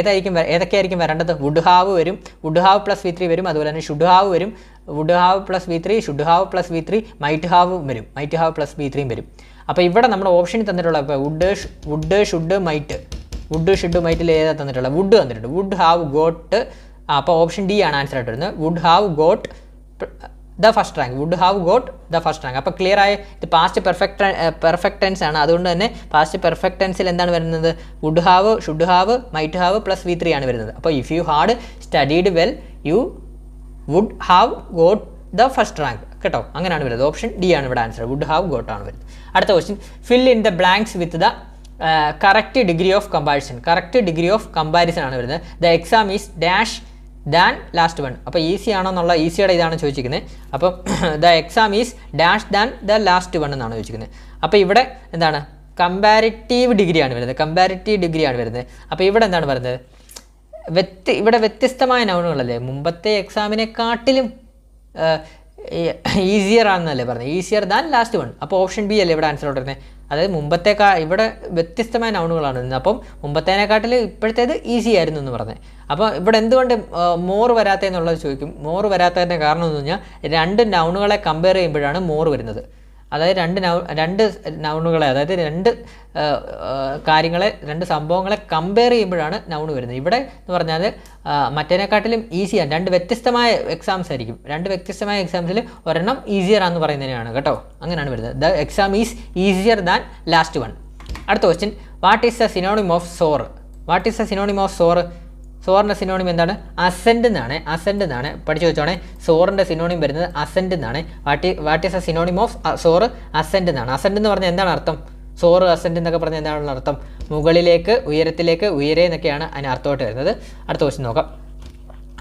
Speaker 1: ഏതൊക്കെയായിരിക്കും വരേണ്ടത്? വുഡ് ഹാവ് വരും, വുഡ് ഹാവ് പ്ലസ് V3 വരും. അതുപോലെ തന്നെ ഷുഡ് ഹാവ് വരും, would have plus V3, should have plus V3, might have വരും, മൈറ്റ് ഹാവ് പ്ലസ് V3 വരും. അപ്പോൾ ഇവിടെ നമ്മുടെ ഓപ്ഷനിൽ തന്നിട്ടുള്ള ഇപ്പോൾ വുഡ് ഷുഡ് മൈറ്റിൽ ഏതാ തന്നിട്ടുള്ളത്? വുഡ് തന്നിട്ടുണ്ട്. Would have got. അപ്പോൾ ഓപ്ഷൻ ഡി ആണ് ആൻസർ ആയിട്ട് വരുന്നത്. Would have got the first rank. അപ്പോൾ ക്ലിയർ ആയ ഇത് പാസ്റ്റ് പെർഫെക്റ്റ് ടെൻസ് ആണ്. അതുകൊണ്ട് തന്നെ പാസ്റ്റ് പെർഫെക്റ്റ് ടെൻസിൽ എന്താണ് വരുന്നത്? Would have, should have, might have plus V3 ആണ് വരുന്നത്. അപ്പോൾ if you had studied well you would have got the first rank. കേട്ടോ, അങ്ങനെയാണ് വരുന്നത്. ഓപ്ഷൻ ഡി ആണ് ഇവിടെ ആൻസർ. വുഡ് ഹാവ് ഗോട്ട് ആണ് വരുന്നത്. അടുത്ത question, fill in the blanks with the correct degree of comparison ആണ് വരുന്നത്. The exam is dash than last one. അപ്പോൾ ഈസി ആണോ എന്നുള്ള ഈസിയുടെ ഇതാണ് ചോദിച്ചിരിക്കുന്നത്. അപ്പം the exam is dash than the last one എന്നാണ് ചോദിച്ചിരിക്കുന്നത്. അപ്പോൾ ഇവിടെ എന്താണ്? കമ്പാരിറ്റീവ് ഡിഗ്രിയാണ് വരുന്നത്. അപ്പോൾ ഇവിടെ എന്താണ് പറയുന്നത്? ഇവിടെ വ്യത്യസ്തമായ നൗണുകളല്ലേ, മുമ്പത്തെ എക്സാമിനെക്കാട്ടിലും ഈസിയർ ആണെന്നല്ലേ പറഞ്ഞത്, ഈസിയർ ദാൻ ലാസ്റ്റ് വൺ. അപ്പോൾ ഓപ്ഷൻ ബി അല്ലേ ഇവിടെ ആൻസർ വരുന്നത്. അതായത് ഇവിടെ വ്യത്യസ്തമായ നൗണുകളാണ് വരുന്നത്. അപ്പം മുമ്പത്തേനെക്കാട്ടിൽ ഇപ്പോഴത്തേത് ഈസി ആയിരുന്നു എന്ന് പറഞ്ഞത്. അപ്പോൾ ഇവിടെ എന്തുകൊണ്ട് മോർ വരാത്തതെന്നുള്ളത് ചോദിക്കും. മോർ വരാത്തതിൻ്റെ കാരണം എന്ന് പറഞ്ഞാൽ രണ്ട് നൗണുകളെ കമ്പയർ ചെയ്യുമ്പോഴാണ് മോർ വരുന്നത്. അതായത് രണ്ട് നൗണുകളെ, അതായത് രണ്ട് സംഭവങ്ങളെ കമ്പയർ ചെയ്യുമ്പോഴാണ് നൗണ് വരുന്നത്. ഇവിടെ എന്ന് പറഞ്ഞാൽ മറ്റേനെക്കാട്ടിലും ഈസിയാണ്. രണ്ട് വ്യത്യസ്തമായ എക്സാംസിൽ ഒരെണ്ണം ഈസിയർ ആണെന്ന് പറയുന്നതിനാണ് കേട്ടോ. അങ്ങനെയാണ് വരുന്നത്. The exam is easier than last one. അടുത്ത question, what is the synonym of soar? സോറിൻ്റെ സിനോണിം എന്താണ്? അസെൻഡ് എന്നാണ്. പഠിച്ചു വെച്ചോണേ. സോറിൻ്റെ സിനോണിം വരുന്നത് അസെൻഡ് എന്നാണ്. What is a synonym of soar? Ascend എന്നാണ്. അസെൻഡ് എന്ന് പറഞ്ഞാൽ എന്താണ് അർത്ഥം? സോറ് അസെൻഡ് എന്നൊക്കെ പറഞ്ഞാൽ എന്താണ് അർത്ഥം? മുകളിലേക്ക്, ഉയരത്തിലേക്ക്, ഉയരെ എന്നൊക്കെയാണ് അതിന് അർത്ഥമായിട്ട് വരുന്നത്. അടുത്ത ക്വസ്റ്റ്യൻ നോക്കാം.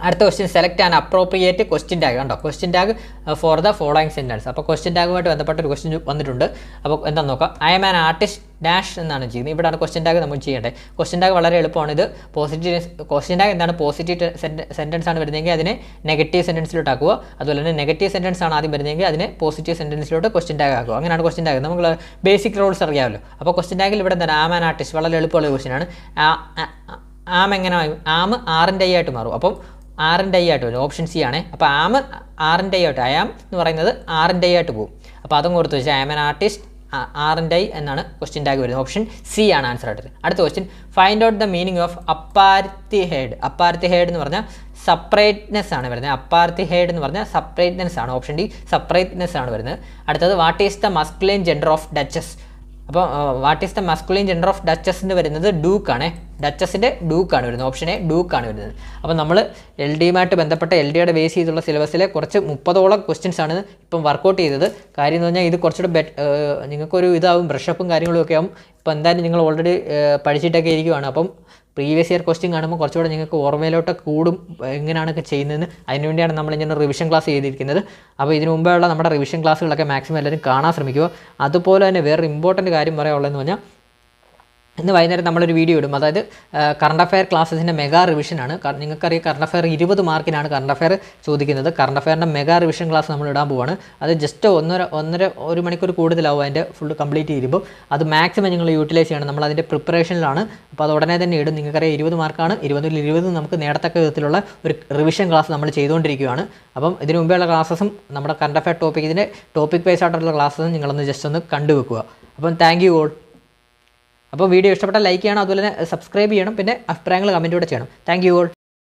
Speaker 1: അടുത്ത question select an appropriate question tag കണ്ടോ, question tag for the following sentence. അപ്പോൾ ക്വസ്റ്റ്യൻ ടാഗുമായിട്ട് ബന്ധപ്പെട്ട ഒരു ക്വസ്റ്റ്യൻ വന്നിട്ടുണ്ട്. അപ്പോൾ എന്താണെന്ന് നോക്കാം. I am an artist dash എന്നാണ് ചെയ്യുന്നത്. ഇവിടെയാണ് ക്വസ്റ്റ്യൻ ടാഗ് നമ്മൾ ചെയ്യേണ്ടത്. ക്വസ്റ്റ്യൻ ടാഗ് വളരെ എളുപ്പമാണ്. ഇത് പോസിറ്റീവ് ക്വസ്റ്റ്യൻ ടാഗ് എന്താണ്, പോസിറ്റീവ് സെൻറ്റൻസ് ആണ് വരുന്നതെങ്കിൽ അതിനെ നെഗറ്റീവ് സെൻറ്റൻസിലോട്ട് ആക്കുക. അതുപോലെ തന്നെ നെഗറ്റീവ് സെൻറ്റൻസ് ആണ് ആദ്യം വരുന്നതെങ്കിൽ അതിനെ പോസിറ്റീവ് സെൻറ്റൻസിലോട്ട് ക്വസ്റ്റ്യൻ ടാഗ് ആക്കുക. അങ്ങനെയാണ് ക്വസ്റ്റ്യൻ ടാഗ്. നമ്മൾ ബേസിക് റൂൾസ് അറിയാമല്ലോ. അപ്പോൾ ക്വസ്റ്റ്യൻ ടാഗിൽ ഇവിടെ എന്താണ്, ആം ആൻ ആർട്ടിസ്റ്റ് വളരെ എളുപ്പമുള്ള ക്വസ്റ്റ്യൻ ആണ്. ആം എങ്ങനെ ആം ആറിൻ്റെ ഐ ആയിട്ട് മാറും. അപ്പം ആറിൻ്റെ ഐ ആയിട്ട് വരും. ഓപ്ഷൻ സി ആണ്. അപ്പോൾ ആം ആറിൻ്റെ ഐ ആയിട്ട്, ഐ ആം എന്ന് പറയുന്നത് ആറിൻ്റെ ഐ ആയിട്ട് പോകും. അപ്പോൾ അതും കൊടുത്തു വെച്ചാൽ I am an artist aren't I എന്നാണ് ക്വസ്റ്റ്യൻ ടാഗ് വരുന്നത്. ഓപ്ഷൻ സി ആണ് ആൻസർ ആയിട്ട്. അടുത്ത question find out the meaning of apartheid. Apartheid എന്ന് പറഞ്ഞാൽ സെപ്പറേറ്റ്നെസ് ആണ് വരുന്നത്. അപ്പാർത്തിഹേഡ് എന്ന് പറഞ്ഞാൽ സെപ്പറേറ്റ്നെസ് ആണ്. ഓപ്ഷൻ ഡി സെപ്പറേറ്റ്നെസ് ആണ് വരുന്നത്. അടുത്തത് what is the masculine gender of duchess. അപ്പോൾ what is the masculine gender of duchess എന്ന് വരുന്നത് ഡൂക്കാണ്. ഡച്ചസിൻ്റെ ഡൂക്കാണ് വരുന്നത്. ഓപ്ഷൻ എ ഡൂക്കാണ് വരുന്നത്. അപ്പോൾ നമ്മൾ എൽ ഡിയുമായിട്ട് ബന്ധപ്പെട്ട എൽ ഡിയുടെ ബേസ് ചെയ്തുള്ള സിലബസിലെ കുറച്ച് 30ഓളം ക്വസ്റ്റ്യൻസ് ആണ് ഇപ്പം വർക്കൗട്ട് ചെയ്തത്. കാര്യം എന്ന് പറഞ്ഞാൽ ഇത് കുറച്ചുകൂടെ നിങ്ങൾക്കൊരു ഇതാവും, ബ്രഷപ്പും കാര്യങ്ങളും ഒക്കെ ആവും. ഇപ്പോൾ എന്തായാലും നിങ്ങൾ ഓൾറെഡി പഠിച്ചിട്ടൊക്കെ ഇരിക്കുവാണ്. അപ്പം പ്രീവിയസ് ഇയർ ക്വസ്റ്റ്യൻ കാണുമ്പോൾ കുറച്ചുകൂടെ നിങ്ങൾക്ക് ഓർമ്മയിലോട്ട് കൂടും എങ്ങനെയാണൊക്കെ ചെയ്യുന്നതെന്ന്. അതിനുവേണ്ടിയാണ് നമ്മളിങ്ങനെ റിവിഷൻ ക്ലാസ് ചെയ്തിരിക്കുന്നത്. അപ്പോൾ ഇതിനു മുമ്പേയുള്ള നമ്മുടെ റിവിഷൻ ക്ലാസ്സുകളൊക്കെ മാക്സിമം എല്ലാവരും കാണാൻ ശ്രമിക്കുക. അതുപോലെ തന്നെ വേറെ ഇമ്പോർട്ടൻറ്റ് കാര്യം പറയാനുള്ളതെന്ന് പറഞ്ഞാൽ ഇന്ന് വൈകുന്നേരം നമ്മളൊരു വീഡിയോ ഇടും. അതായത് കറണ്ട് അഫെയർ ക്ലാസ്സസിൻ്റെ മെഗാ റിവിഷനാണ്. നിങ്ങൾക്കറിയാം കറണ്ട് അഫെയർ 20 മാർക്കിനാണ് കറണ്ട് അഫെയർ ചോദിക്കുന്നത്. കറണ്ട് അഫെയറിൻ്റെ മെഗാ റിവിഷൻ ക്ലാസ് നമ്മൾ ഇടാൻ പോവാണ്. അത് ജസ്റ്റ് ഒരു മണിക്കൂർ കൂടുതലാവും അതിൻ്റെ ഫുൾ കംപ്ലീറ്റ് ചെയ്യുമ്പോൾ. അത് മാക്സിമം നിങ്ങൾ യൂട്ടിലൈസ് ചെയ്യണം. നമ്മൾ അതിൻ്റെ പ്രിപ്പറേഷനിലാണ്. അപ്പോൾ അത് ഉടനെ തന്നെ ഇടും. നിങ്ങൾക്കറിയാം 20 മാർക്കാണ്. 20 നമുക്ക് നേടത്തക്ക വിധത്തിലുള്ള ഒരു റിവിഷൻ ക്ലാസ് നമ്മൾ ചെയ്തുകൊണ്ടിരിക്കുകയാണ്. അപ്പം ഇതിനു മുമ്പെയുള്ള ക്ലാസ്സസും നമ്മുടെ കറണ്ട് അഫെയർ ഇതിൻ്റെ ടോപ്പിക് ബേസ് ആയിട്ടുള്ള ക്ലാസ്സസും നിങ്ങളൊന്ന് ജസ്റ്റ് ഒന്ന് കണ്ടുവെക്കുക. അപ്പം താങ്ക് യു ഓൾ. അപ്പോൾ വീഡിയോ ഇഷ്ടപ്പെട്ടാൽ ലൈക്ക് ചെയ്യണം, അതുപോലെ തന്നെ സബ്സ്ക്രൈബ് ചെയ്യണം, പിന്നെ അഭിപ്രായങ്ങൾ കമൻറ്റ് കൂടെ ചെയ്യണം. Thank you all.